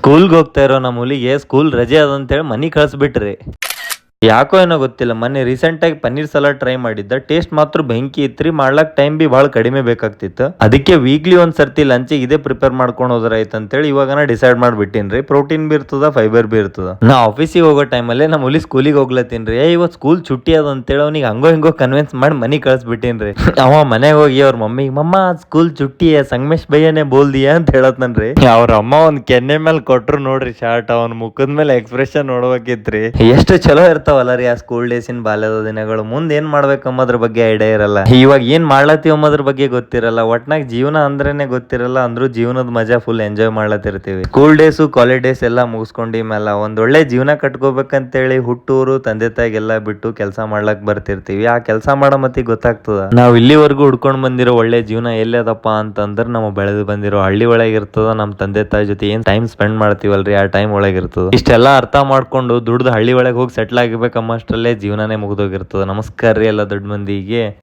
ಸ್ಕೂಲ್ಗೆ ಹೋಗ್ತಾ ಇರೋ ನಮ್ಮ ಹುಲಿಗೆ ಸ್ಕೂಲ್ ರಜೆ ಅದಂತೇಳಿ ಮನೆ ಕಳಿಸ್ಬಿಟ್ರಿ. ಯಾಕೋ ಏನೋ ಗೊತ್ತಿಲ್ಲ, ಮೊನ್ನೆ ರೀಸೆಂಟಾಗಿ ಪನ್ನೀರ್ ಸಲಾಡ್ ಟ್ರೈ ಮಾಡಿದ್ದ. ಟೇಸ್ಟ್ ಮಾತ್ರ ಬೆಂಕಿ ಇತ್ರಿ. ಮಾಡ್ಲಕ್ ಟೈಮ್ ಬಿ ಭಾಳ ಕಡಿಮೆ ಬೇಕಾಗ್ತಿತ್ತು. ಅದಕ್ಕೆ ವೀಕ್ಲಿ ಒಂದ್ ಸರ್ತಿ ಲಂಚಿಗೆ ಇದೇ ಪ್ರಿಪೇರ್ ಮಾಡ್ಕೊಂಡು ಹೋದ್ರ ಆಯ್ತು ಅಂತೇಳಿ ಇವಾಗ ಡಿಸೈಡ್ ಮಾಡ್ಬಿಟ್ಟಿನ್ರಿ. ಪ್ರೋಟೀನ್ ಬಿ ಇರ್ತದ, ಫೈಬರ್ ಬಿ ಇರ್ತದ. ನಾ ಆಫೀಸಿಗೆ ಹೋಗೋ ಟೈಮಲ್ಲೇ ನಮ್ಮ ಹುಲಿ ಸ್ಕೂಲಿಗೆ ಹೋಗ್ಲತ್ತೀನ್ರಿ. ಇವತ್ತು ಸ್ಕೂಲ್ ಚುಟ್ಟಿ ಅದ ಅಂತೇಳಿ ಅವ್ನಿಗೆ ಹಂಗೋ ಹಿಂಗೋ ಕನ್ವಿನ್ಸ್ ಮಾಡಿ ಮನಿ ಕಳಿಸ್ಬಿಟ್ಟಿನ್ರಿ. ಅವ ಮನೆಗೆ ಹೋಗಿ ಅವ್ರ ಮಮ್ಮಿ, ಮಮ್ಮ ಸ್ಕೂಲ್ ಚುಟ್ಟಿ ಸಂಗಮೇಶ್ ಭಯ್ಯನೇ ಬೋಲ್ದಿಯಾ ಅಂತ ಹೇಳತ್ನನ್ರಿ. ಅವ್ರ ಅಮ್ಮ ಒಂದ್ ಕೆನ್ನೆ ಮೇಲೆ ಕೊಟ್ರು ನೋಡ್ರಿ ಶಾರ್ಟ್. ಅವನ್ ಮುಖದ ಮೇಲೆ ಎಕ್ಸ್ಪ್ರೆಷನ್ ನೋಡ್ಬೇಕಿತ್ರಿ. ಎಷ್ಟು ಚಲೋ ಇರ್ತಾವಲ್ಲ ರೀ ಆ ಸ್ಕೂಲ್ ಡೇಸ್ ಇನ್ ಬಾಲ್ಯದ ದಿನಗಳು. ಮುಂದೆ ಏನ್ ಮಾಡ್ಬೇಕು ಅನ್ನೋದ್ರ ಬಗ್ಗೆ ಐಡಿಯಾ ಇರಲ್ಲ. ಇವಾಗ ಏನ್ ಮಾಡ್ಲತ್ತೀವಿ ಅನ್ನೋದ್ರ ಬಗ್ಗೆ ಗೊತ್ತಿರಲ್ಲ. ಒಟ್ನಾಗ ಜೀವನ ಅಂದ್ರೇನೆ ಗೊತ್ತಿರಲ್ಲ. ಅಂದ್ರೂ ಜೀವನದ ಮಜಾ ಫುಲ್ ಎಂಜಾಯ್ ಮಾಡ್ಲತ್ತಿರ್ತೀವಿ. ಸ್ಕೂಲ್ ಡೇಸು ಕಾಲೇಜ್ ಡೇಸ್ ಎಲ್ಲ ಮುಗಿಸ್ಕೊಂಡಿ ಮೇಲೆ ಒಂದ್ ಒಳ್ಳೆ ಜೀವನ ಕಟ್ಕೋಬೇಕಂತೇಳಿ ಹುಟ್ಟೂರು ತಂದೆ ತಾಯಿಗೆಲ್ಲ ಬಿಟ್ಟು ಕೆಲಸ ಮಾಡ್ಲಕ್ ಬರ್ತಿರ್ತೀವಿ. ಆ ಕೆಲಸ ಮಾಡೋ ಮತ್ತಿಗೆ ಗೊತ್ತಾಗ್ತದ ನಾವ್ ಇಲ್ಲಿವರೆಗೂ ಹುಡ್ಕೊಂಡ್ ಬಂದಿರೋ ಒಳ್ಳೆ ಜೀವನ ಎಲ್ಲದಪ್ಪ ಅಂತಂದ್ರ ನಾವು ಬೆಳೆದು ಬಂದಿರೋ ಹಳ್ಳಿ ಒಳಗೆ ಇರ್ತದ. ನಮ್ ತಂದೆ ತಾಯಿ ಜೊತೆ ಏನ್ ಟೈಮ್ ಸ್ಪೆಂಡ್ ಮಾಡ್ತೀವಲ್ರಿ ಆ ಟೈಮ್ ಒಳಗೆ ಇರ್ತದ. ಇಷ್ಟೆಲ್ಲ ಅರ್ಥ ಮಾಡ್ಕೊಂಡು ದುಡ್ದು ಹಳ್ಳಿ ಒಳಗೆ ಹೋಗಿ ಸೆಟ್ಲ್ ಆಗಿಬೇಕಮ್ಮಷ್ಟರಲ್ಲೇ ಜೀವನನೇ ಮುಗಿದೋಗಿರ್ತದ. ನಮಸ್ಕಾರ ರೀ ಎಲ್ಲ ದೊಡ್ಡ ಮಂದಿಗೆ.